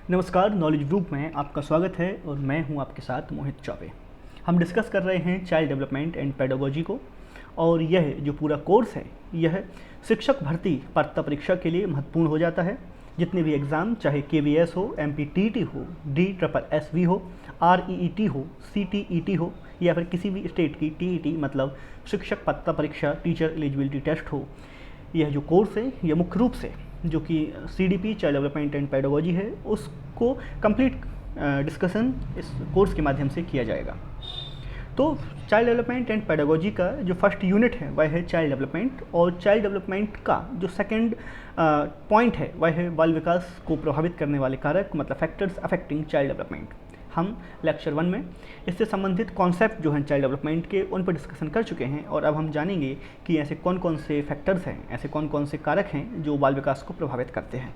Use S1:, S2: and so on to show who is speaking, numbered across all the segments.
S1: नमस्कार, knowledge group में आपका स्वागत है और मैं हूं आपके साथ मोहित चौबे। हम डिस्कस कर रहे हैं चाइल्ड डेवलपमेंट एंड पेडागोजी को, और यह जो पूरा कोर्स है यह शिक्षक भर्ती पात्रता परीक्षा के लिए महत्वपूर्ण हो जाता है। जितने भी एग्ज़ाम, चाहे KVS हो, MPTT हो, DSSB हो, REET हो, CTET हो, या फिर किसी भी स्टेट की TET मतलब शिक्षक पात्रता परीक्षा, टीचर एलिजिबिलिटी टेस्ट हो, यह जो कोर्स है यह मुख्य रूप से जो कि CDP child development and pedagogy है उसको कंप्लीट डिस्कशन इस कोर्स के माध्यम से किया जाएगा। तो चाइल्ड डेवलपमेंट एंड पेडागोजी का जो फर्स्ट यूनिट है वह है चाइल्ड डेवलपमेंट, और चाइल्ड डेवलपमेंट का जो सेकंड पॉइंट है वह है बाल विकास को प्रभावित करने वाले कारक मतलब फैक्टर्स अफेक्टिंग चाइल्ड डेवलपमेंट। हम लेक्चर 1 में इससे संबंधित कॉन्सेप्ट जो हैं चाइल्ड डेवलपमेंट के उन पर डिस्कशन कर चुके हैं, और अब हम जानेंगे कि ऐसे कौन कौन से फैक्टर्स हैं, ऐसे कौन कौन से कारक हैं जो बाल विकास को प्रभावित करते हैं।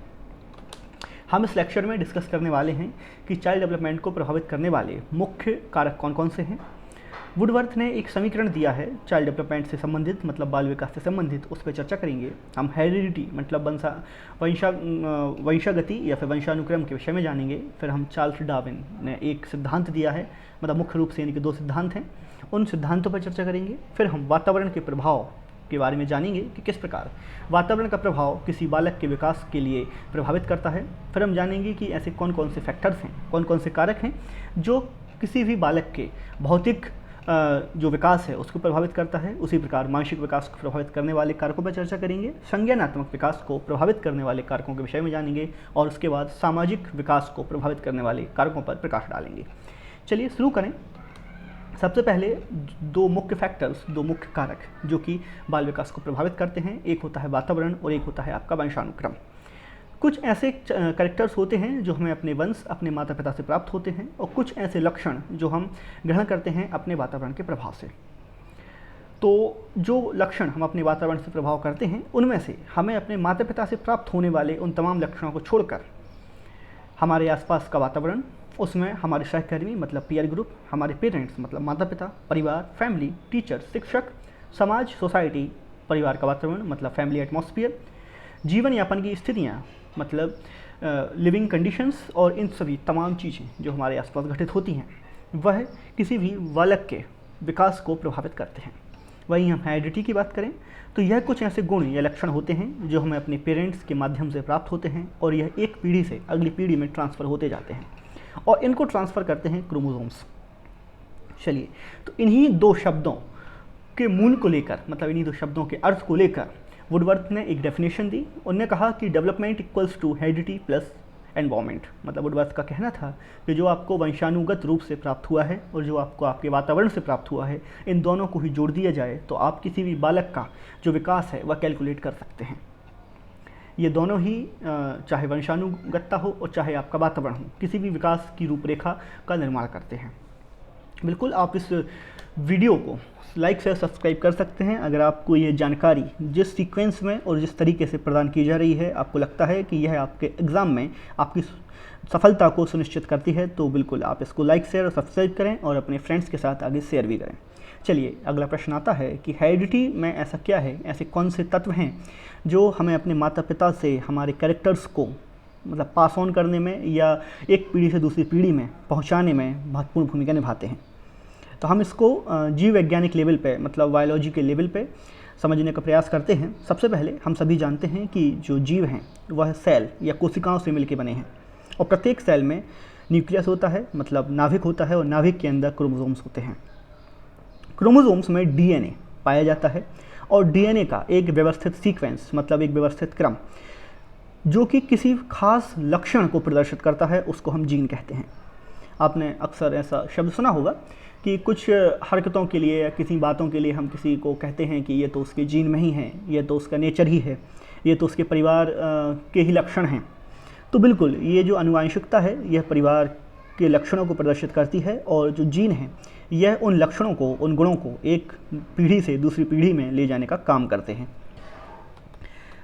S1: हम इस लेक्चर में डिस्कस करने वाले हैं कि चाइल्ड डेवलपमेंट को प्रभावित करने वाले मुख्य कारक कौन कौन से हैं। वुडवर्थ ने एक समीकरण दिया है चाइल्ड डेवलपमेंट से संबंधित मतलब बाल विकास से संबंधित, उस पर चर्चा करेंगे। हम हेरिडिटी मतलब वंशागति या फिर वंशानुक्रम के विषय में जानेंगे। फिर हम चार्ल्स डार्विन ने एक सिद्धांत दिया है, मतलब मुख्य रूप से यानी कि 2 सिद्धांत हैं, उन सिद्धांतों पर चर्चा करेंगे। फिर हम वातावरण के प्रभाव के बारे में जानेंगे कि किस प्रकार वातावरण का प्रभाव किसी बालक के विकास के लिए प्रभावित करता है। फिर हम जानेंगे कि ऐसे कौन कौन से फैक्टर्स हैं, कौन कौन से कारक हैं जो किसी भी बालक के भौतिक जो विकास है उसको प्रभावित करता है। उसी प्रकार मानसिक विकास को प्रभावित करने वाले कारकों पर चर्चा करेंगे। संज्ञानात्मक विकास को प्रभावित करने वाले कारकों के विषय में जानेंगे, और उसके बाद सामाजिक विकास को प्रभावित करने वाले कारकों पर प्रकाश डालेंगे। चलिए शुरू करें। सबसे पहले 2 मुख्य फैक्टर्स, 2 मुख्य कारक जो कि बाल विकास को प्रभावित करते हैं, एक होता है वातावरण और एक होता है आपका वंशानुक्रम। कुछ ऐसे कैरेक्टर्स होते हैं जो हमें अपने वंश, अपने माता पिता से प्राप्त होते हैं, और कुछ ऐसे लक्षण जो हम ग्रहण करते हैं अपने वातावरण के प्रभाव से। तो जो लक्षण हम अपने वातावरण से प्रभाव करते हैं उनमें से हमें अपने माता पिता से प्राप्त होने वाले उन तमाम लक्षणों को छोड़कर हमारे आसपास का वातावरण, उसमें हमारे सहकर्मी मतलब पीयर ग्रुप, हमारे पेरेंट्स मतलब माता पिता, परिवार, फैमिली, टीचर, शिक्षक, समाज, सोसाइटी, परिवार का वातावरण मतलब फैमिली एटमॉस्फेयर, जीवन यापन की स्थितियाँ मतलब लिविंग कंडीशंस, और इन सभी तमाम चीज़ें जो हमारे आसपास घटित होती हैं वह किसी भी बालक के विकास को प्रभावित करते हैं। वहीं हम हेरिडिटी की बात करें तो यह कुछ ऐसे गुण या लक्षण होते हैं जो हमें अपने पेरेंट्स के माध्यम से प्राप्त होते हैं, और यह एक पीढ़ी से अगली पीढ़ी में ट्रांसफ़र होते जाते हैं, और इनको ट्रांसफ़र करते हैं क्रोमोसोम्स। चलिए, तो इन्हीं 2 शब्दों के मूल को लेकर मतलब इन्हीं 2 शब्दों के अर्थ को लेकर वुडवर्थ ने एक डेफिनेशन दी। उन्होंने कहा कि development equals to heredity plus environment. मतलब वुडवर्थ का कहना था कि जो आपको वंशानुगत रूप से प्राप्त हुआ है और जो आपको आपके वातावरण से प्राप्त हुआ है, इन दोनों को ही जोड़ दिया जाए तो आप किसी भी बालक का जो विकास है वह कैलकुलेट कर सकते हैं। ये दोनों ही चाहे वंशानुगतता हो और चाहे आपका वातावरण हो, किसी भी विकास की रूपरेखा का निर्माण करते हैं। बिल्कुल आप इस वीडियो को लाइक से सब्सक्राइब कर सकते हैं अगर आपको ये जानकारी जिस सीक्वेंस में और जिस तरीके से प्रदान की जा रही है आपको लगता है कि यह आपके एग्ज़ाम में आपकी सफलता को सुनिश्चित करती है, तो बिल्कुल आप इसको लाइक, शेयर और सब्सक्राइब करें और अपने फ्रेंड्स के साथ आगे शेयर भी करें। चलिए, अगला प्रश्न आता है कि हेरिडिटी में ऐसा क्या है, ऐसे कौन से तत्व हैं जो हमें अपने माता पिता से हमारे कैरेक्टर्स को मतलब पास ऑन करने में या एक पीढ़ी से दूसरी पीढ़ी में पहुंचाने में महत्वपूर्ण भूमिका निभाते हैं। तो हम इसको जीव वैज्ञानिक लेवल पे मतलब बायोलॉजी के लेवल पे समझने का प्रयास करते हैं। सबसे पहले हम सभी जानते हैं कि जो जीव हैं वह सेल या कोशिकाओं से मिलकर बने हैं, और प्रत्येक सेल में न्यूक्लियस होता है मतलब नाभिक होता है, और नाभिक के अंदर क्रोमोसोम्स होते हैं। क्रोमोसोम्स में DNA पाया जाता है, और DNA का एक व्यवस्थित सीक्वेंस मतलब एक व्यवस्थित क्रम जो कि किसी खास लक्षण को प्रदर्शित करता है उसको हम जीन कहते हैं। आपने अक्सर ऐसा शब्द सुना होगा कि कुछ हरकतों के लिए या किसी बातों के लिए हम किसी को कहते हैं कि ये तो उसके जीन में ही है, ये तो उसका नेचर ही है, ये तो उसके परिवार के ही लक्षण हैं। तो बिल्कुल ये जो आनुवंशिकता है यह परिवार के लक्षणों को प्रदर्शित करती है, और जो जीन हैं यह उन लक्षणों को, उन गुणों को एक पीढ़ी से दूसरी पीढ़ी में ले जाने का काम करते हैं।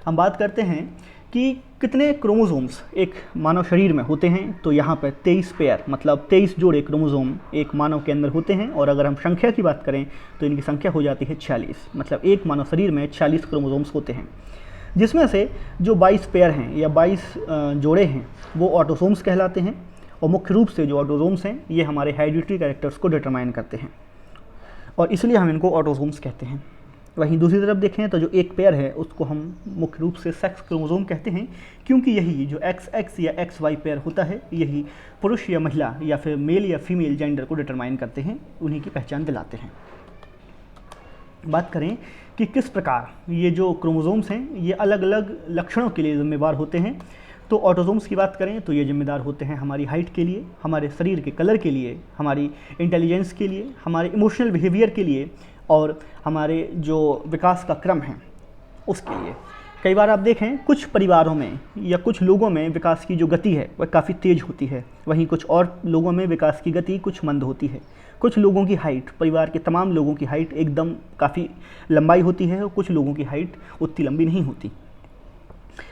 S1: हम बात करते हैं कि कितने क्रोमोसोम्स एक मानव शरीर में होते हैं, तो यहाँ पर 23 पेयर मतलब 23 जोड़े क्रोमोसोम एक मानव के अंदर होते हैं, और अगर हम संख्या की बात करें तो इनकी संख्या हो जाती है 46। मतलब एक मानव शरीर में 46 क्रोमोसोम्स होते हैं। जिसमें से जो 22 पेयर हैं या 22 जोड़े हैं वो ऑटोसोम्स कहलाते हैं, और मुख्य रूप से जो ऑटोसोम्स हैं ये हमारे हेरिडिटरी कैरेक्टर्स को डिटरमाइन करते हैं, और इसलिए हम इनको ऑटोसोम्स कहते हैं। वहीं दूसरी तरफ देखें तो जो एक पेयर है उसको हम मुख्य रूप से सेक्स क्रोमोसोम कहते हैं, क्योंकि यही जो XX या XY पेयर होता है यही पुरुष या महिला या फिर मेल या फीमेल जेंडर को डिटरमाइन करते हैं, उन्हीं की पहचान दिलाते हैं। बात करें कि किस प्रकार ये जो क्रोमोसोम्स हैं ये अलग अलग लक्षणों के लिए जिम्मेदार होते हैं, तो ऑटोसोम्स की बात करें तो ये जिम्मेदार होते हैं हमारी हाइट के लिए, हमारे शरीर के कलर के लिए, हमारी इंटेलिजेंस के लिए, हमारे इमोशनल बिहेवियर के लिए, और हमारे जो विकास का क्रम है उसके लिए। कई बार आप देखें कुछ परिवारों में या कुछ लोगों में विकास की जो गति है वह काफ़ी तेज़ होती है, वहीं कुछ और लोगों में विकास की गति कुछ मंद होती है। कुछ लोगों की हाइट, परिवार के तमाम लोगों की हाइट एकदम काफ़ी लंबाई होती है और कुछ लोगों की हाइट उतनी लंबी नहीं होती।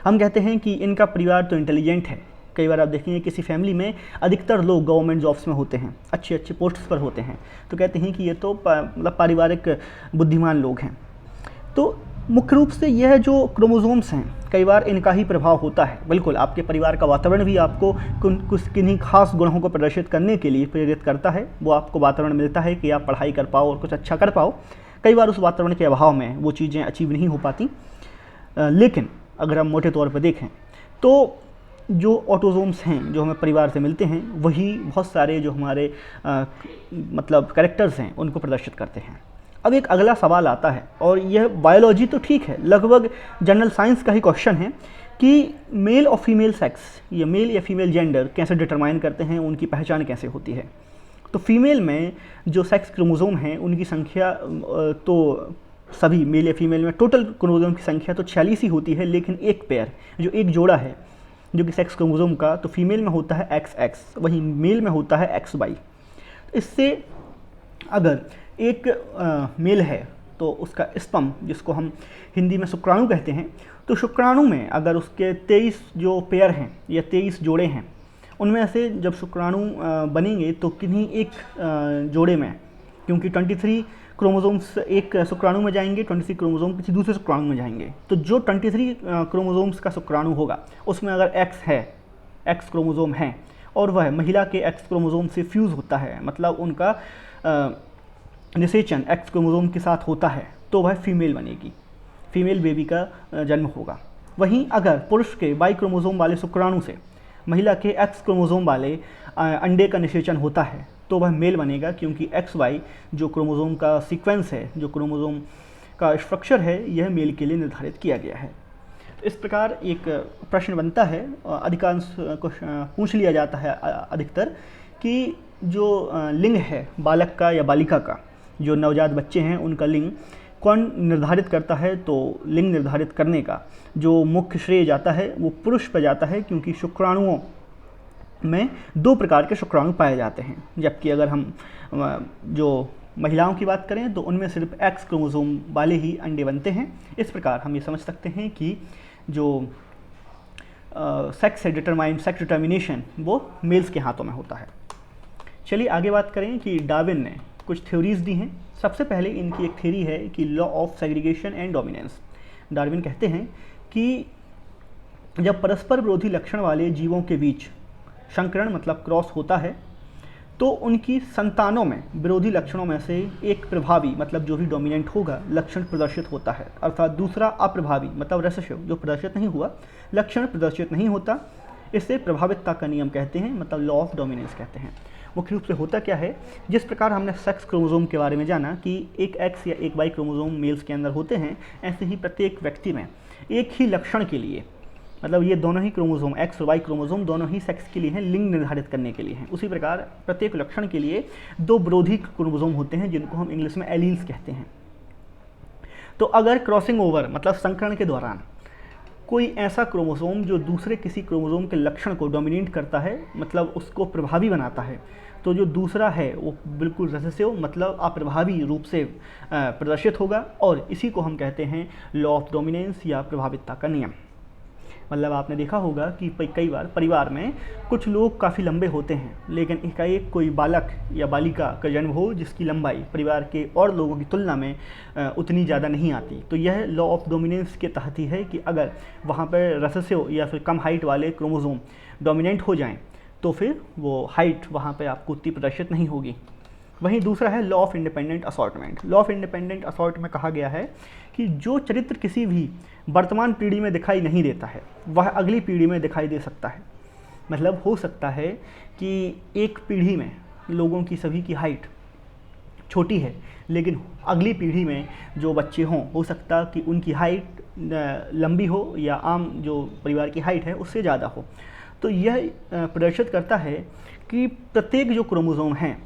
S1: हम कहते हैं कि इनका परिवार तो इंटेलिजेंट है। कई बार आप देखेंगे किसी फैमिली में अधिकतर लोग गवर्नमेंट जॉब्स में होते हैं, अच्छे अच्छे पोस्ट्स पर होते हैं, तो कहते हैं कि ये तो मतलब पारिवारिक बुद्धिमान लोग हैं। तो मुख्य रूप से यह जो क्रोमोसोम्स हैं कई बार इनका ही प्रभाव होता है। बिल्कुल आपके परिवार का वातावरण भी आपको कुछ किन्हीं खास गुणों को प्रदर्शित करने के लिए प्रेरित करता है, वो आपको वातावरण मिलता है कि आप पढ़ाई कर पाओ और कुछ अच्छा कर पाओ। कई बार उस वातावरण के अभाव में वो चीज़ें अचीव नहीं हो पाती, लेकिन अगर हम मोटे तौर पर देखें तो जो ऑटोसोम्स हैं जो हमें परिवार से मिलते हैं वही बहुत सारे जो हमारे मतलब कैरेक्टर्स हैं उनको प्रदर्शित करते हैं। अब एक अगला सवाल आता है, और यह बायोलॉजी तो ठीक है, लगभग जनरल साइंस का ही क्वेश्चन है कि मेल और फीमेल सेक्स या मेल या फीमेल जेंडर कैसे डिटरमाइन करते हैं, उनकी पहचान कैसे होती है। तो फीमेल में जो सेक्स क्रोमोसोम हैं उनकी संख्या तो सभी मेल या फीमेल में टोटल क्रोमोसोम की संख्या तो 46 ही होती है, लेकिन एक पेयर जो एक जोड़ा है जो कि सेक्स क्रोमोसोम का, तो फीमेल में होता है XX, वहीं मेल में होता है XY। इससे अगर एक मेल है तो उसका स्पर्म, जिसको हम हिंदी में शुक्राणु कहते हैं, तो शुक्राणु में अगर उसके 23 जो पेयर हैं या 23 जोड़े हैं, उनमें से जब शुक्राणु बनेंगे तो किन्हीं एक जोड़े में, क्योंकि 23 क्रोमोसोम्स एक शुक्राणु में जाएंगे, 23 क्रोमोसोम किसी दूसरे शुक्राणु में जाएंगे, तो जो 23 क्रोमोसोम्स का शुक्राणु होगा उसमें अगर X है, X क्रोमोसोम है, और वह महिला के X क्रोमोसोम से फ्यूज़ होता है, मतलब उनका निषेचन X क्रोमोसोम के साथ होता है, तो वह फीमेल बनेगी, फीमेल बेबी का जन्म होगा। वहीं अगर पुरुष के Y क्रोमोसोम वाले शुक्राणु से महिला के X क्रोमोसोम वाले अंडे का निषेचन होता है तो वह मेल बनेगा, क्योंकि XY जो क्रोमोसोम का सीक्वेंस है, जो क्रोमोसोम का स्ट्रक्चर है, यह मेल के लिए निर्धारित किया गया है। तो इस प्रकार एक प्रश्न बनता है, अधिकांश को पूछ लिया जाता है अधिकतर, कि जो लिंग है बालक का या बालिका का, जो नवजात बच्चे हैं उनका लिंग कौन निर्धारित करता है। तो लिंग निर्धारित करने का जो मुख्य श्रेय जाता है वो पुरुष पर जाता है, क्योंकि शुक्राणुओं में 2 प्रकार के शुक्राणु पाए जाते हैं, जबकि अगर हम जो महिलाओं की बात करें तो उनमें सिर्फ X क्रोमोसोम वाले ही अंडे बनते हैं। इस प्रकार हम ये समझ सकते हैं कि जो सेक्स डिटर्मिनेशन वो मेल्स के हाथों में होता है। चलिए आगे बात करें कि डार्विन ने कुछ थ्योरीज दी हैं। सबसे पहले इनकी एक थ्योरी है कि law of segregation and dominance. Darwin कहते हैं कि जब परस्पर विरोधी लक्षण वाले जीवों के बीच संकरण मतलब क्रॉस होता है तो उनकी संतानों में विरोधी लक्षणों में से एक प्रभावी मतलब जो भी डोमिनेंट होगा लक्षण प्रदर्शित होता है, अर्थात दूसरा अप्रभावी मतलब रेसेसिव जो प्रदर्शित नहीं हुआ लक्षण प्रदर्शित नहीं होता। इसे प्रभावितता का नियम कहते हैं, मतलब लॉ ऑफ डोमिनेंस कहते हैं। मुख्य रूप से होता क्या है, जिस प्रकार हमने सेक्स क्रोमोसोम के बारे में जाना कि एक X या एक Y क्रोमोसोम मेल्स के अंदर होते हैं, ऐसे ही प्रत्येक व्यक्ति में एक ही लक्षण के लिए, मतलब ये दोनों ही क्रोमोसोम X और Y क्रोमोसोम दोनों ही सेक्स के लिए हैं, लिंग निर्धारित करने के लिए हैं। उसी प्रकार प्रत्येक लक्षण के लिए 2 विरोधी क्रोमोसोम होते हैं जिनको हम इंग्लिश में एलील्स कहते हैं। तो अगर क्रॉसिंग ओवर मतलब संकरण के दौरान कोई ऐसा क्रोमोसोम जो दूसरे किसी क्रोमोसोम के लक्षण को डोमिनेट करता है, मतलब उसको प्रभावी बनाता है, तो जो दूसरा है वो बिल्कुल रेसेसिव मतलब अप्रभावी रूप से प्रदर्शित होगा, और इसी को हम कहते हैं लॉ ऑफ डोमिनेंस या प्रभावितता का नियम। मतलब आपने देखा होगा कि कई बार परिवार में कुछ लोग काफ़ी लंबे होते हैं, लेकिन एकाएक कोई बालक या बालिका का जन्म हो जिसकी लंबाई परिवार के और लोगों की तुलना में उतनी ज़्यादा नहीं आती। तो यह लॉ ऑफ डोमिनेंस के तहत ही है कि अगर वहाँ पर रेसेसिव या फिर कम हाइट वाले क्रोमोसोम डोमिनेंट हो जाएं तो फिर वो हाइट वहाँ पर आपको उतनी प्रदर्शित नहीं होगी। वहीं दूसरा है law of independent assortment. Law of independent assort में कहा गया है कि जो चरित्र किसी भी वर्तमान पीढ़ी में दिखाई नहीं देता है वह अगली पीढ़ी में दिखाई दे सकता है। मतलब हो सकता है कि एक पीढ़ी में लोगों की सभी की हाइट छोटी है, लेकिन अगली पीढ़ी में जो बच्चे हों हो सकता कि उनकी हाइट लंबी हो या आम जो परिवार की हाइट है उससे ज़्यादा हो। तो यह प्रदर्शित करता है कि प्रत्येक जो क्रोमोसोम हैं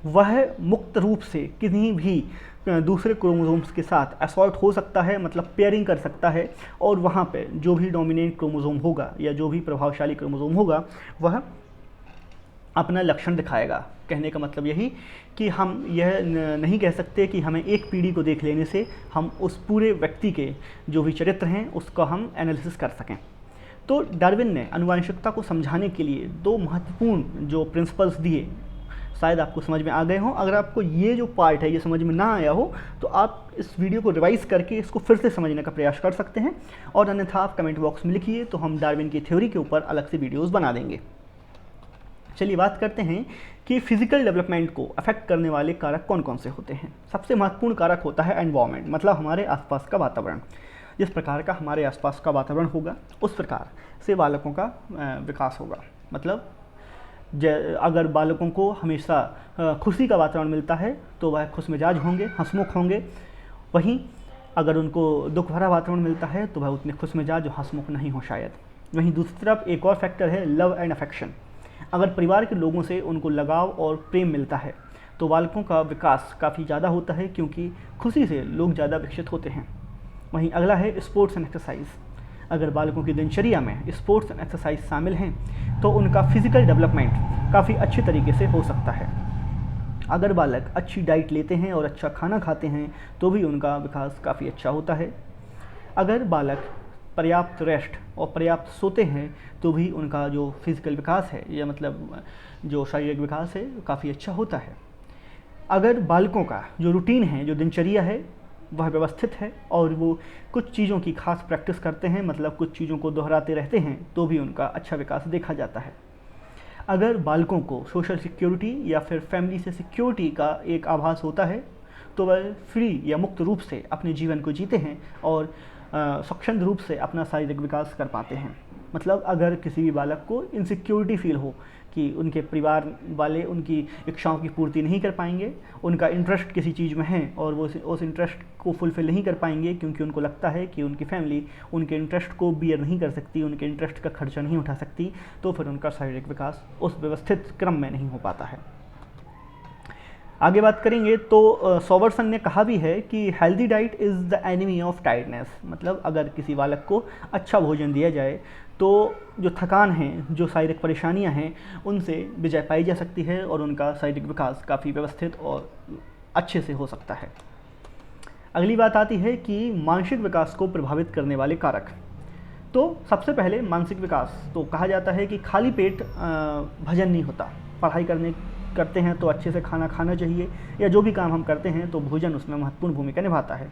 S1: वह मुक्त रूप से किसी भी दूसरे क्रोमोसोम्स के साथ असॉर्ट हो सकता है, मतलब पेयरिंग कर सकता है, और वहाँ पे जो भी डोमिनेंट क्रोमोसोम होगा या जो भी प्रभावशाली क्रोमोसोम होगा वह अपना लक्षण दिखाएगा। कहने का मतलब यही कि हम यह नहीं कह सकते कि हमें एक पीढ़ी को देख लेने से हम उस पूरे व्यक्ति के जो भी चरित्र हैं उसका हम एनालिसिस कर सकें। तो डार्विन ने आनुवंशिकता को समझाने के लिए दो महत्वपूर्ण जो प्रिंसिपल्स दिए, शायद आपको समझ में आ गए हों। अगर आपको ये जो पार्ट है ये समझ में ना आया हो तो आप इस वीडियो को रिवाइज करके इसको फिर से समझने का प्रयास कर सकते हैं, और अन्यथा आप कमेंट बॉक्स में लिखिए तो हम डार्विन की थ्योरी के ऊपर अलग से वीडियोस बना देंगे। चलिए बात करते हैं कि फिजिकल डेवलपमेंट को अफेक्ट करने वाले कारक कौन कौन से होते हैं। सबसे महत्वपूर्ण कारक होता है एनवायरनमेंट, मतलब हमारे आसपास का वातावरण। जिस प्रकार का हमारे आसपास का वातावरण होगा उस प्रकार से बालकों का विकास होगा। मतलब अगर बालकों को हमेशा खुशी का वातावरण मिलता है तो वह खुश मिजाज होंगे, हंसमुख होंगे। वहीं अगर उनको दुख भरा वातावरण मिलता है तो वह उतने खुश मिजाज और हंसमुख नहीं हो शायद। वहीं दूसरी तरफ एक और फैक्टर है लव एंड अफेक्शन। अगर परिवार के लोगों से उनको लगाव और प्रेम मिलता है तो बालकों का विकास काफ़ी ज़्यादा होता है, क्योंकि खुशी से लोग ज़्यादा विकसित होते हैं। वहीं अगला है स्पोर्ट्स एंड एक्सरसाइज। अगर बालकों की दिनचर्या में स्पोर्ट्स एंड एक्सरसाइज शामिल हैं तो उनका फिजिकल डेवलपमेंट काफ़ी अच्छे तरीके से हो सकता है। अगर बालक अच्छी डाइट लेते हैं और अच्छा खाना खाते हैं तो भी उनका विकास काफ़ी अच्छा होता है। अगर बालक पर्याप्त रेस्ट और पर्याप्त सोते हैं तो भी उनका जो फिजिकल विकास है या मतलब जो शारीरिक विकास है काफ़ी अच्छा होता है। अगर बालकों का जो रूटीन है, जो दिनचर्या है वह व्यवस्थित है और वो कुछ चीज़ों की खास प्रैक्टिस करते हैं, मतलब कुछ चीज़ों को दोहराते रहते हैं, तो भी उनका अच्छा विकास देखा जाता है। अगर बालकों को सोशल सिक्योरिटी या फिर फैमिली से सिक्योरिटी का एक आभास होता है तो वह फ्री या मुक्त रूप से अपने जीवन को जीते हैं और स्वच्छंद रूप से अपना शारीरिक विकास कर पाते हैं। मतलब अगर किसी भी बालक को इनसिक्योरिटी फील हो कि उनके परिवार वाले उनकी इच्छाओं की पूर्ति नहीं कर पाएंगे, उनका इंटरेस्ट किसी चीज़ में है और वो उस इंटरेस्ट को फुलफ़िल नहीं कर पाएंगे क्योंकि उनको लगता है कि उनकी फैमिली उनके इंटरेस्ट को बियर नहीं कर सकती, उनके इंटरेस्ट का खर्चा नहीं उठा सकती, तो फिर उनका शारीरिक विकास उस व्यवस्थित क्रम में नहीं हो पाता है। आगे बात करेंगे तो सॉवर्सन ने कहा भी है कि healthy diet is the enemy of tiredness. मतलब अगर किसी बालक को अच्छा भोजन दिया जाए तो जो थकान है, जो शारीरिक परेशानियां हैं, उनसे विजय पाई जा सकती है और उनका शारीरिक विकास काफ़ी व्यवस्थित और अच्छे से हो सकता है। अगली बात आती है कि मानसिक विकास को प्रभावित करने वाले कारक। तो सबसे पहले मानसिक विकास, तो कहा जाता है कि खाली पेट भजन नहीं होता। पढ़ाई करते हैं तो अच्छे से खाना खाना चाहिए, या जो भी काम हम करते हैं तो भोजन उसमें महत्वपूर्ण भूमिका निभाता है।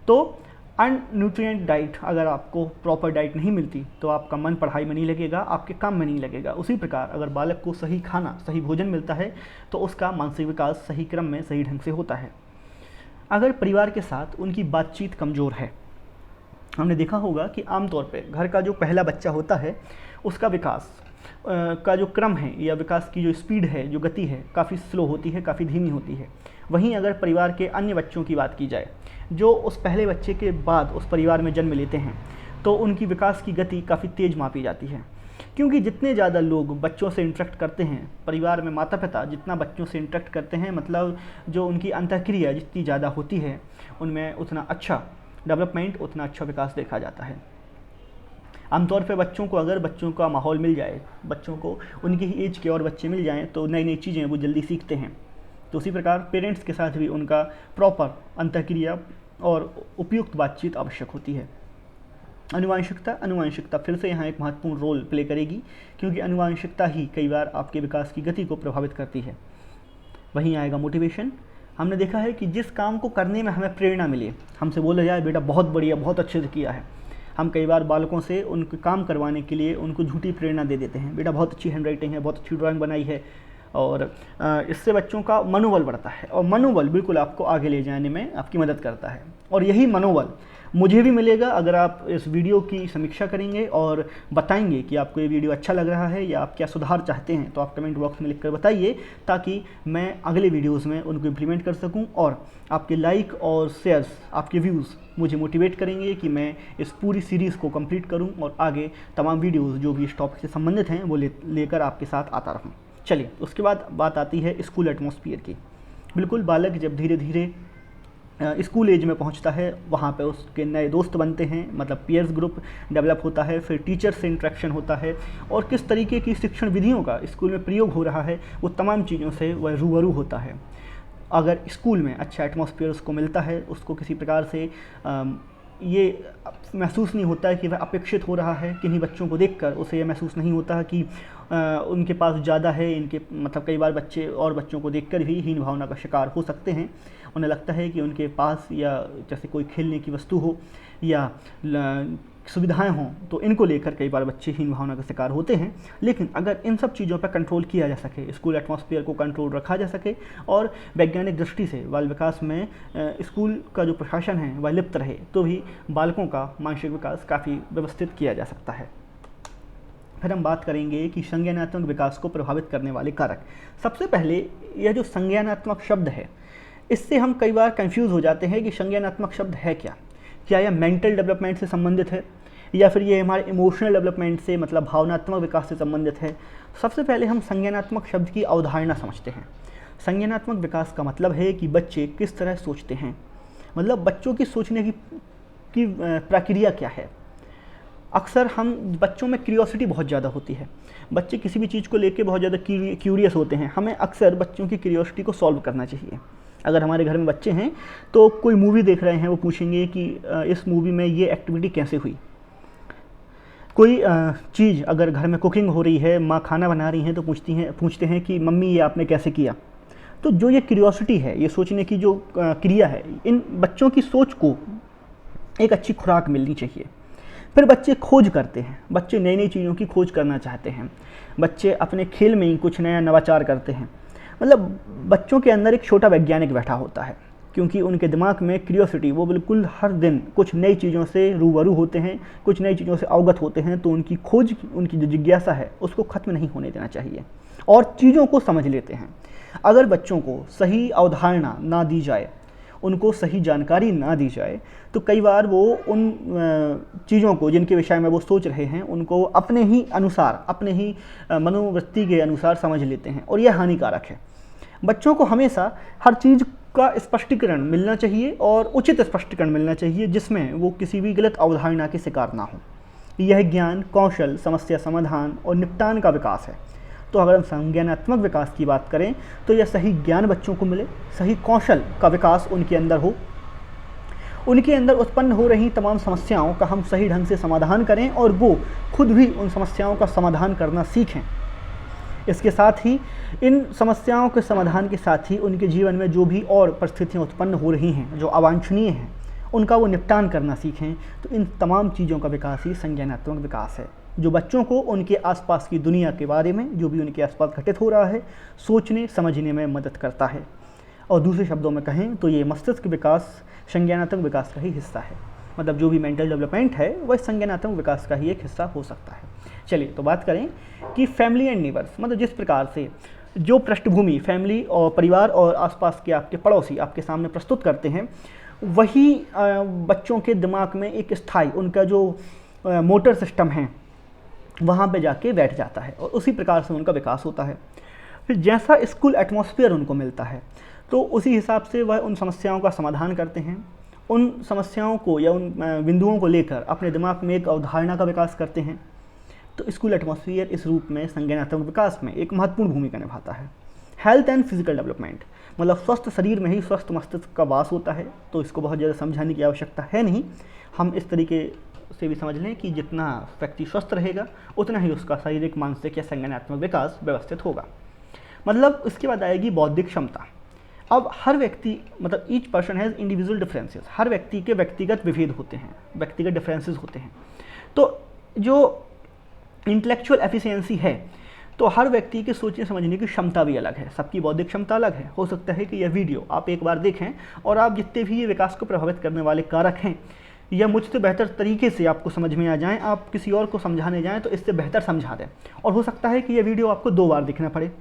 S1: तो अनन्यूट्रिएंट डाइट, अगर आपको प्रॉपर डाइट नहीं मिलती तो आपका मन पढ़ाई में नहीं लगेगा, आपके काम में नहीं लगेगा। उसी प्रकार अगर बालक को सही खाना, सही भोजन मिलता है तो उसका मानसिक विकास सही क्रम में, सही ढंग से होता है। अगर परिवार के साथ उनकी बातचीत कमज़ोर है, हमने देखा होगा कि आमतौर पर घर का जो पहला बच्चा होता है उसका विकास का जो क्रम है या विकास की जो स्पीड है, जो गति है, काफ़ी स्लो होती है, काफ़ी धीमी होती है। वहीं अगर परिवार के अन्य बच्चों की बात की जाए जो उस पहले बच्चे के बाद उस परिवार में जन्म लेते हैं, तो उनकी विकास की गति काफ़ी तेज़ मापी जाती है, क्योंकि जितने ज़्यादा लोग बच्चों से इंटरेक्ट करते हैं, परिवार में माता पिता जितना बच्चों से इंटरेक्ट करते हैं, मतलब जो उनकी अंतःक्रिया जितनी ज़्यादा होती है, उनमें उतना अच्छा डेवलपमेंट, उतना अच्छा विकास देखा जाता है। आमतौर पे बच्चों को, अगर बच्चों का माहौल मिल जाए, बच्चों को उनकी ही एज के और बच्चे मिल जाएं तो नई नई चीज़ें वो जल्दी सीखते हैं। तो उसी प्रकार पेरेंट्स के साथ भी उनका प्रॉपर अंतःक्रिया और उपयुक्त बातचीत आवश्यक होती है। अनुवांशिकता फिर से यहाँ एक महत्वपूर्ण रोल प्ले करेगी, क्योंकि अनुवांशिकता ही कई बार आपके विकास की गति को प्रभावित करती है। वहीं आएगा मोटिवेशन। हमने देखा है कि जिस काम को करने में हमें प्रेरणा मिले, हमसे बोला जाए बेटा बहुत बढ़िया, बहुत अच्छे से किया है, हम कई बार बालकों से उनको काम करवाने के लिए उनको झूठी प्रेरणा दे देते हैं, बेटा बहुत अच्छी हैंडराइटिंग है, बहुत अच्छी ड्राइंग बनाई है, और इससे बच्चों का मनोबल बढ़ता है, और मनोबल बिल्कुल आपको आगे ले जाने में आपकी मदद करता है। और यही मनोबल मुझे भी मिलेगा अगर आप इस वीडियो की समीक्षा करेंगे और बताएंगे कि आपको ये वीडियो अच्छा लग रहा है या आप क्या सुधार चाहते हैं। तो आप कमेंट बॉक्स में लिखकर बताइए, ताकि मैं अगले वीडियोस में उनको इम्प्लीमेंट कर सकूं, और आपके लाइक और शेयर्स, आपके व्यूज़ मुझे मोटिवेट करेंगे कि मैं इस पूरी सीरीज़ को कंप्लीट करूं और आगे तमाम वीडियोज़ जो भी इस टॉपिक से संबंधित हैं वो लेकर आपके साथ आता रहूँ। चलिए, उसके बाद बात आती है स्कूल एटमॉस्फेयर की। बिल्कुल, बालक जब धीरे धीरे स्कूल एज में पहुंचता है, वहाँ पे उसके नए दोस्त बनते हैं, मतलब पीयर्स ग्रुप डेवलप होता है, फिर टीचर से इंटरेक्शन होता है, और किस तरीके की शिक्षण विधियों का स्कूल में प्रयोग हो रहा है, वो तमाम चीज़ों से वह रूबरू होता है। अगर स्कूल में अच्छा एटमॉस्फेयर उसको मिलता है, उसको किसी प्रकार से ये महसूस नहीं होता है कि वह अपेक्षित हो रहा है, किन्हीं बच्चों को देखकर उसे ये महसूस नहीं होता है कि उनके पास ज़्यादा है, इनके मतलब कई बार बच्चे और बच्चों को देखकर भी हीन भावना का शिकार हो सकते हैं। उन्हें लगता है कि उनके पास या जैसे कोई खेलने की वस्तु हो या सुविधाएं हों, तो इनको लेकर कई बार बच्चे हीन भावना का शिकार होते हैं। लेकिन अगर इन सब चीज़ों पर कंट्रोल किया जा सके, स्कूल एटमॉस्फेयर को कंट्रोल रखा जा सके, और वैज्ञानिक दृष्टि से बाल विकास में स्कूल का जो प्रशासन है वह लिप्त रहे, तो भी बालकों का मानसिक विकास काफ़ी व्यवस्थित किया जा सकता है। फिर हम बात करेंगे कि संज्ञानात्मक विकास को प्रभावित करने वाले कारक। सबसे पहले यह जो संज्ञानात्मक शब्द है, इससे हम कई बार कंफ्यूज हो जाते हैं कि संज्ञानात्मक शब्द है क्या यह मेंटल डेवलपमेंट से संबंधित है, या फिर ये हमारे इमोशनल डेवलपमेंट से, मतलब भावनात्मक विकास से संबंधित है। सबसे पहले हम संज्ञानात्मक शब्द की अवधारणा समझते हैं। संज्ञानात्मक विकास का मतलब है कि बच्चे किस तरह सोचते हैं, मतलब बच्चों की सोचने की प्रक्रिया क्या है। अक्सर हम बच्चों में क्यूरियोसिटी बहुत ज़्यादा होती है, बच्चे किसी भी चीज़ को लेकर बहुत ज़्यादा क्यूरियस होते हैं। हमें अक्सर बच्चों की क्यूरियोसिटी को सॉल्व करना चाहिए। अगर हमारे घर में बच्चे हैं तो कोई मूवी देख रहे हैं, वो पूछेंगे कि इस मूवी में ये एक्टिविटी कैसे हुई। कोई चीज़ अगर घर में कुकिंग हो रही है, माँ खाना बना रही हैं, तो पूछते हैं कि मम्मी ये आपने कैसे किया। तो जो ये क्यूरियोसिटी है, ये सोचने की जो क्रिया है, इन बच्चों की सोच को एक अच्छी खुराक मिलनी चाहिए। फिर बच्चे खोज करते हैं, बच्चे नई नई चीज़ों की खोज करना चाहते हैं, बच्चे अपने खेल में ही कुछ नया नवाचार करते हैं। मतलब बच्चों के अंदर एक छोटा वैज्ञानिक बैठा होता है, क्योंकि उनके दिमाग में क्यूरियोसिटी, वो बिल्कुल हर दिन कुछ नई चीज़ों से रूबरू होते हैं, कुछ नई चीज़ों से अवगत होते हैं। तो उनकी खोज, उनकी जो जिज्ञासा है, उसको ख़त्म नहीं होने देना चाहिए, और चीज़ों को समझ लेते हैं। अगर बच्चों को सही अवधारणा ना दी जाए, उनको सही जानकारी ना दी जाए, तो कई बार वो उन चीज़ों को जिनके विषय में वो सोच रहे हैं, उनको अपने ही अनुसार, अपने ही मनोवृत्ति के अनुसार समझ लेते हैं, और यह हानिकारक है। बच्चों को हमेशा हर चीज़ का स्पष्टीकरण मिलना चाहिए, और उचित स्पष्टीकरण मिलना चाहिए, जिसमें वो किसी भी गलत अवधारणा के शिकार ना हो। यह ज्ञान, कौशल, समस्या समाधान और निपटान का विकास है। तो अगर हम संज्ञानात्मक विकास की बात करें, तो यह सही ज्ञान बच्चों को मिले, सही कौशल का विकास उनके अंदर हो, उनके अंदर उत्पन्न हो रही तमाम समस्याओं का हम सही ढंग से समाधान करें, और वो खुद भी उन समस्याओं का समाधान करना सीखें। इसके साथ ही इन समस्याओं के समाधान के साथ ही उनके जीवन में जो भी और परिस्थितियाँ उत्पन्न हो रही हैं, जो अवांछनीय हैं, उनका वो निपटान करना सीखें। तो इन तमाम चीज़ों का विकास ही संज्ञानात्मक विकास है, जो बच्चों को उनके आसपास की दुनिया के बारे में, जो भी उनके आसपास घटित हो रहा है, सोचने समझने में मदद करता है। और दूसरे शब्दों में कहें तो ये मस्तिष्क विकास संज्ञानात्मक विकास का ही हिस्सा है। मतलब जो भी मेंटल डेवलपमेंट है, वह संज्ञानात्मक विकास का ही एक हिस्सा हो सकता है। चलिए, तो बात करें कि फैमिली एंड नेबर्स, मतलब जिस प्रकार से जो पृष्ठभूमि फैमिली और परिवार और आसपास के आपके पड़ोसी आपके सामने प्रस्तुत करते हैं, वही बच्चों के दिमाग में एक स्थायी, उनका जो मोटर सिस्टम है, वहाँ पे जाके बैठ जाता है, और उसी प्रकार से उनका विकास होता है। फिर जैसा स्कूल एटमॉस्फेयर उनको मिलता है, तो उसी हिसाब से वह उन समस्याओं का समाधान करते हैं, उन समस्याओं को या उन बिंदुओं को लेकर अपने दिमाग में एक अवधारणा का विकास करते हैं। तो स्कूल एटमॉस्फेयर इस रूप में संज्ञानात्मक विकास में एक महत्वपूर्ण भूमिका निभाता है। हेल्थ एंड फिजिकल डेवलपमेंट, मतलब स्वस्थ शरीर में ही स्वस्थ मस्तिष्क का वास होता है, तो इसको बहुत ज़्यादा समझाने की आवश्यकता है नहीं। हम इस तरीके से भी समझ लें कि जितना व्यक्ति स्वस्थ रहेगा उतना ही उसका शारीरिक, मानसिक या संज्ञानात्मक विकास व्यवस्थित होगा। मतलब इसके बाद आएगी बौद्धिक क्षमता। अब हर व्यक्ति, मतलब each person has individual differences, हर व्यक्ति के व्यक्तिगत विभेद होते हैं, व्यक्तिगत डिफरेंसेस होते हैं। तो जो इंटेलेक्चुअल एफिशिएंसी है, तो हर व्यक्ति के सोचने समझने की क्षमता भी अलग है, सबकी बौद्धिक क्षमता अलग है। हो सकता है कि यह वीडियो आप एक बार देखें और आप जितने भी ये विकास को प्रभावित करने वाले कारक हैं या मुझसे बेहतर तरीके से आपको समझ में आ जाएं, आप किसी और को समझाने जाएं तो इससे बेहतर समझा दें, और हो सकता है कि यह वीडियो आपको 2 बार देखना पड़े।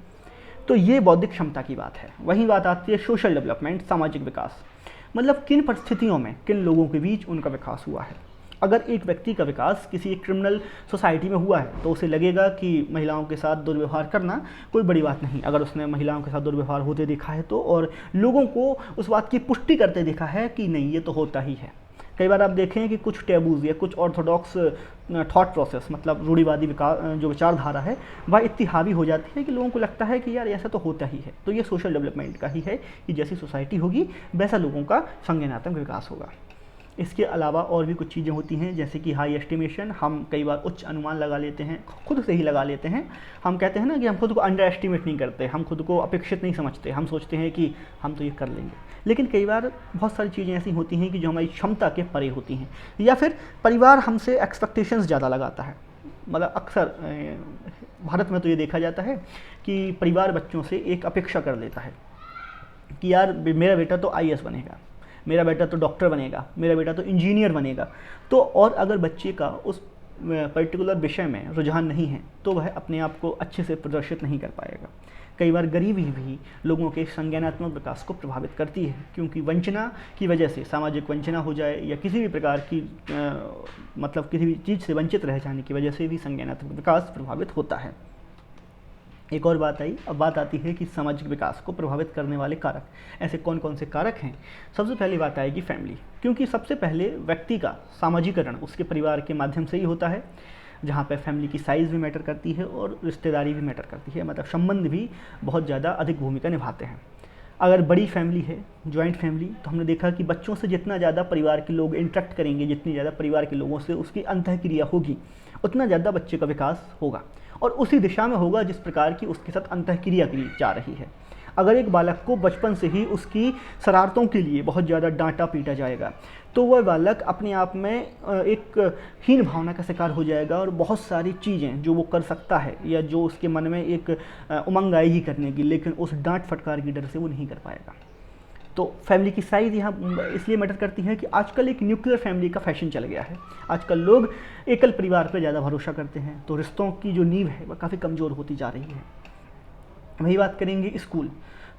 S1: तो ये बौद्धिक क्षमता की बात है। वही बात आती है सोशल डेवलपमेंट, सामाजिक विकास। मतलब किन परिस्थितियों में किन लोगों के बीच उनका विकास हुआ है। अगर एक व्यक्ति का विकास किसी क्रिमिनल सोसाइटी में हुआ है तो उसे लगेगा कि महिलाओं के साथ दुर्व्यवहार करना कोई बड़ी बात नहीं। अगर उसने महिलाओं के साथ दुर्व्यवहार होते देखा है तो, और लोगों को उस बात की पुष्टि करते देखा है कि नहीं ये तो होता ही है। कई बार आप देखें कि कुछ टैबूज या कुछ ऑर्थोडॉक्स थॉट प्रोसेस, मतलब रूढ़िवादी जो विचारधारा है, वह इतनी हावी हो जाती है कि लोगों को लगता है कि यार ऐसा तो होता ही है। तो ये सोशल डेवलपमेंट का ही है कि जैसी सोसाइटी होगी वैसा लोगों का संज्ञानात्मक विकास होगा। इसके अलावा और भी कुछ चीज़ें होती हैं, जैसे कि हाई एस्टिमेशन। हम कई बार उच्च अनुमान लगा लेते हैं, खुद से ही लगा लेते हैं। हम कहते हैं ना कि हम खुद को अंडर एस्टिमेट नहीं करते, हम खुद को अपेक्षित नहीं समझते, हम सोचते हैं कि हम तो ये कर लेंगे। लेकिन कई बार बहुत सारी चीज़ें ऐसी होती हैं कि जो हमारी क्षमता के परे होती हैं, या फिर परिवार हमसे एक्सपेक्टेशंस ज़्यादा लगाता है। मतलब अक्सर भारत में तो ये देखा जाता है कि परिवार बच्चों से एक अपेक्षा कर लेता है कि यार मेरा बेटा तो IAS बनेगा, मेरा बेटा तो डॉक्टर बनेगा, मेरा बेटा तो इंजीनियर बनेगा। तो और अगर बच्चे का उस पर्टिकुलर विषय में रुझान नहीं है तो वह अपने आप को अच्छे से प्रदर्शित नहीं कर पाएगा। कई बार गरीबी भी लोगों के संज्ञानात्मक विकास को प्रभावित करती है, क्योंकि वंचना की वजह से, सामाजिक वंचना हो जाए या किसी भी प्रकार की मतलब किसी भी चीज़ से वंचित रह जाने की वजह से भी संज्ञानात्मक विकास प्रभावित होता है। एक और बात आई, अब बात आती है कि सामाजिक विकास को प्रभावित करने वाले कारक, ऐसे कौन कौन से कारक हैं। सबसे पहली बात आएगी फैमिली, क्योंकि सबसे पहले व्यक्ति का सामाजिकरण उसके परिवार के माध्यम से ही होता है, जहाँ पर फैमिली की साइज़ भी मैटर करती है और रिश्तेदारी भी मैटर करती है, मतलब संबंध भी बहुत ज़्यादा अधिक भूमिका निभाते हैं। अगर बड़ी फैमिली है, जॉइंट फैमिली, तो हमने देखा कि बच्चों से जितना ज़्यादा परिवार के लोग इंटरेक्ट करेंगे, जितनी ज़्यादा परिवार के लोगों से उसकी अंतःक्रिया होगी, उतना ज़्यादा बच्चे का विकास होगा और उसी दिशा में होगा जिस प्रकार की उसके साथ अंतःक्रिया की जा रही है। अगर एक बालक को बचपन से ही उसकी शरारतों के लिए बहुत ज़्यादा डांटा पीटा जाएगा तो वह बालक अपने आप में एक हीन भावना का शिकार हो जाएगा और बहुत सारी चीज़ें जो वो कर सकता है या जो उसके मन में एक उमंग आएगी करने की, लेकिन उस डांट फटकार की डर से वो नहीं कर पाएगा। तो फैमिली की साइज़ यहाँ इसलिए मैटर करती है कि आजकल एक न्यूक्लियर फैमिली का फैशन चल गया है। आजकल लोग एकल परिवार पर ज़्यादा भरोसा करते हैं, तो रिश्तों की जो नींव है वह काफ़ी कमज़ोर होती जा रही है। वही बात करेंगे स्कूल,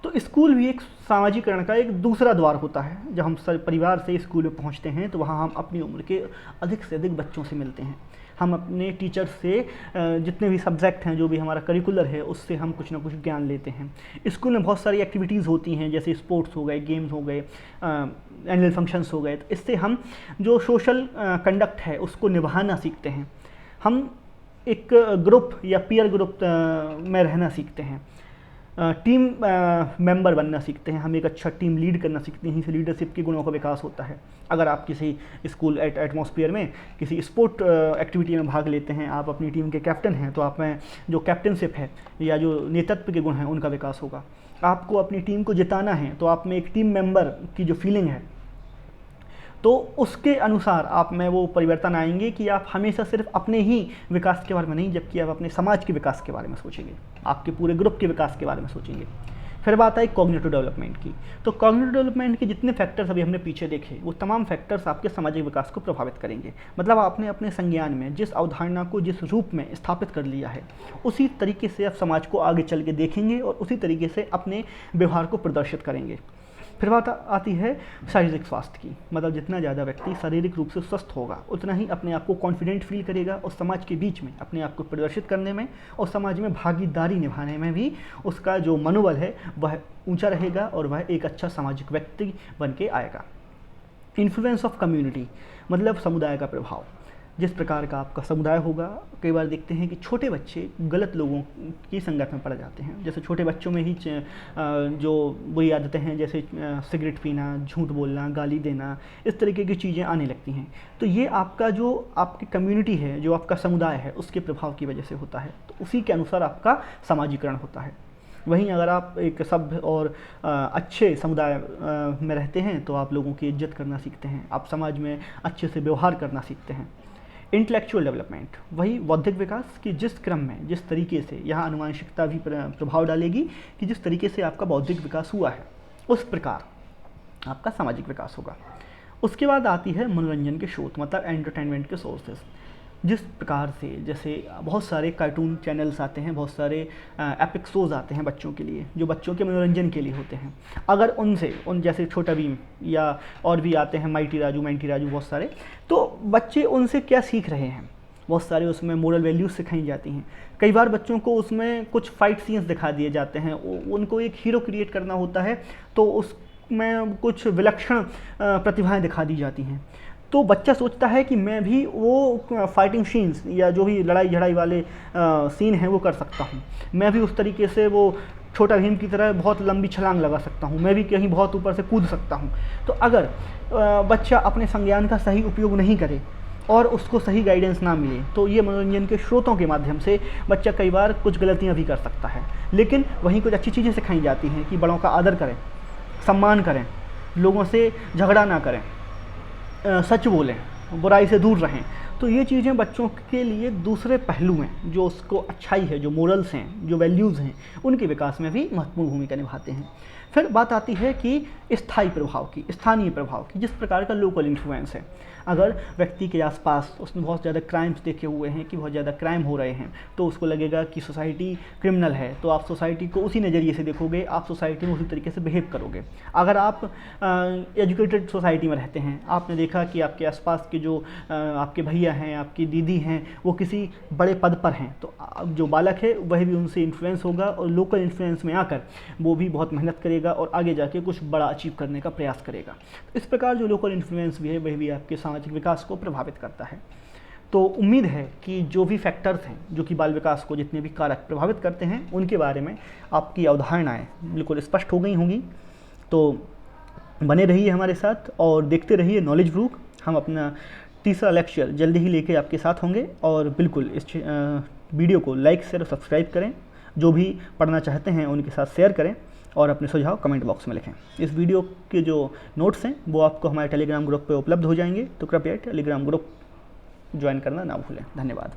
S1: तो स्कूल भी एक सामाजिकरण का एक दूसरा द्वार होता है। जब हम परिवार से स्कूल में पहुंचते हैं तो वहाँ हम अपनी उम्र के अधिक से अधिक बच्चों से मिलते हैं। हम अपने टीचर से जितने भी सब्जेक्ट हैं, जो भी हमारा करिकुलर है, उससे हम कुछ ना कुछ ज्ञान लेते हैं। स्कूल में बहुत सारी एक्टिविटीज़ होती हैं, जैसे स्पोर्ट्स हो गए, गेम्स हो गए, एनुअल फंक्शंस हो गए। तो इससे हम जो सोशल कंडक्ट है उसको निभाना सीखते हैं। हम एक ग्रुप या पीयर ग्रुप में रहना सीखते हैं, टीम मेंबर बनना सीखते हैं, हम एक अच्छा टीम लीड करना सीखते हैं। इसी लीडरशिप के गुणों का विकास होता है। अगर आप किसी स्कूल एटमॉस्फेयर में किसी स्पोर्ट एक्टिविटी में भाग लेते हैं, आप अपनी टीम के कैप्टन हैं, तो आप में जो कैप्टनशिप है या जो नेतृत्व के गुण हैं उनका विकास होगा। आपको अपनी टीम को जिताना है तो आप में एक टीम मेंबर की जो फीलिंग है, तो उसके अनुसार आप में वो परिवर्तन आएंगे कि आप हमेशा सिर्फ अपने ही विकास के बारे में नहीं, जबकि आप अपने समाज के विकास के बारे में सोचेंगे, आपके पूरे ग्रुप के विकास के बारे में सोचेंगे। फिर बात आई कॉग्निटिव डेवलपमेंट की। तो कॉग्निटिव डेवलपमेंट के जितने फैक्टर्स अभी हमने पीछे देखे, वो तमाम फैक्टर्स आपके सामाजिक विकास को प्रभावित करेंगे। मतलब आपने अपने संज्ञान में जिस अवधारणा को जिस रूप में स्थापित कर लिया है, उसी तरीके से आप समाज को आगे चल के देखेंगे और उसी तरीके से अपने व्यवहार को प्रदर्शित करेंगे। फिर बात आती है शारीरिक स्वास्थ्य की। मतलब जितना ज़्यादा व्यक्ति शारीरिक रूप से स्वस्थ होगा, उतना ही अपने आप को कॉन्फिडेंट फील करेगा और समाज के बीच में अपने आप को प्रदर्शित करने में और समाज में भागीदारी निभाने में भी उसका जो मनोबल है वह ऊंचा रहेगा और वह एक अच्छा सामाजिक व्यक्ति बन के आएगा। इन्फ्लुएंस ऑफ कम्युनिटी, मतलब समुदाय का प्रभाव। जिस प्रकार का आपका समुदाय होगा। कई बार देखते हैं कि छोटे बच्चे गलत लोगों की संगत में पड़ जाते हैं। जैसे छोटे बच्चों में ही जो बुरी आदतें हैं, जैसे सिगरेट पीना, झूठ बोलना, गाली देना, इस तरीके की चीज़ें आने लगती हैं। तो ये आपका जो आपकी कम्युनिटी है, जो आपका समुदाय है, उसके प्रभाव की वजह से होता है। तो उसी के अनुसार आपका समाजीकरण होता है। वहीं अगर आप एक सभ्य और अच्छे समुदाय में रहते हैं तो आप लोगों की इज्जत करना सीखते हैं, आप समाज में अच्छे से व्यवहार करना सीखते हैं। इंटेलेक्चुअल डेवलपमेंट, वही बौद्धिक विकास कि जिस क्रम में, जिस तरीके से, यहाँ आनुवांशिकता भी प्रभाव डालेगी कि जिस तरीके से आपका बौद्धिक विकास हुआ है उस प्रकार आपका सामाजिक विकास होगा। उसके बाद आती है मनोरंजन के स्रोत, मतलब एंटरटेनमेंट के सोर्सेज। जिस प्रकार से, जैसे बहुत सारे कार्टून चैनल्स आते हैं, बहुत सारे एपिक शोज़ आते हैं बच्चों के लिए, जो बच्चों के मनोरंजन के लिए होते हैं। अगर उन जैसे छोटा भीम या और भी आते हैं, माइटी राजू, मैंटी राजू, बहुत सारे, तो बच्चे उनसे क्या सीख रहे हैं? बहुत सारे उसमें मोरल वैल्यूज़ सिखाई जाती हैं। कई बार बच्चों को उसमें कुछ फाइट सीन्स दिखा दिए जाते हैं, उनको एक हीरो क्रिएट करना होता है, तो उसमें कुछ विलक्षण प्रतिभाएँ दिखा दी जाती हैं। तो बच्चा सोचता है कि मैं भी वो फाइटिंग सीन्स या जो भी लड़ाई झड़ाई वाले सीन हैं वो कर सकता हूँ, मैं भी उस तरीके से वो छोटा भीम की तरह बहुत लंबी छलांग लगा सकता हूँ, मैं भी कहीं बहुत ऊपर से कूद सकता हूँ। तो अगर बच्चा अपने संज्ञान का सही उपयोग नहीं करे और उसको सही गाइडेंस ना मिले, तो ये मनोरंजन के स्रोतों के माध्यम से बच्चा कई बार कुछ गलतियाँ भी कर सकता है। लेकिन वहीं कुछ अच्छी चीज़ें सिखाई जाती हैं कि बड़ों का आदर करें, सम्मान करें, लोगों से झगड़ा ना करें, सच बोलें, बुराई से दूर रहें। तो ये चीज़ें बच्चों के लिए दूसरे पहलू हैं, जो उसको अच्छाई है, जो मोरल्स हैं, जो वैल्यूज़ हैं, उनके विकास में भी महत्वपूर्ण भूमिका निभाते हैं। फिर बात आती है कि स्थायी प्रभाव की, स्थानीय प्रभाव की, जिस प्रकार का लोकल इन्फ्लुएंस है। अगर व्यक्ति के आसपास उसने बहुत ज़्यादा क्राइम्स देखे हुए हैं कि बहुत ज़्यादा क्राइम हो रहे हैं, तो उसको लगेगा कि सोसाइटी क्रिमिनल है, तो आप सोसाइटी को उसी नज़रिए से देखोगे, आप सोसाइटी में उसी तरीके से बिहेव करोगे। अगर आप एजुकेटेड सोसाइटी में रहते हैं, आपने देखा कि आपके आसपास के जो आपके भैया हैं, आपकी दीदी हैं, वो किसी बड़े पद पर हैं, तो जो बालक है वह भी उनसे इन्फ्लुएंस होगा और लोकल इन्फ्लुएंस में आकर वो भी बहुत मेहनत करेगा और आगे जाके कुछ बड़ा अचीव करने का प्रयास करेगा। इस प्रकार जो लोकल इन्फ्लुएंस भी है वह भी आपके सामाजिक विकास को प्रभावित करता है। तो उम्मीद है कि जो भी फैक्टर्स हैं जो कि बाल विकास को, जितने भी कारक प्रभावित करते हैं, उनके बारे में आपकी अवधारणाएं बिल्कुल स्पष्ट हो गई होंगी। तो बने रहिए हमारे साथ और देखते रहिए नॉलेज ब्रू। हम अपना तीसरा लेक्चर जल्दी ही लेके आपके साथ होंगे और बिल्कुल इस वीडियो को लाइक, शेयर और सब्सक्राइब करें। जो भी पढ़ना चाहते हैं उनके साथ शेयर करें और अपने सुझाव कमेंट बॉक्स में लिखें। इस वीडियो के जो नोट्स हैं वो आपको हमारे टेलीग्राम ग्रुप पे उपलब्ध हो जाएंगे, तो कृपया टेलीग्राम ग्रुप ज्वाइन करना ना भूलें। धन्यवाद।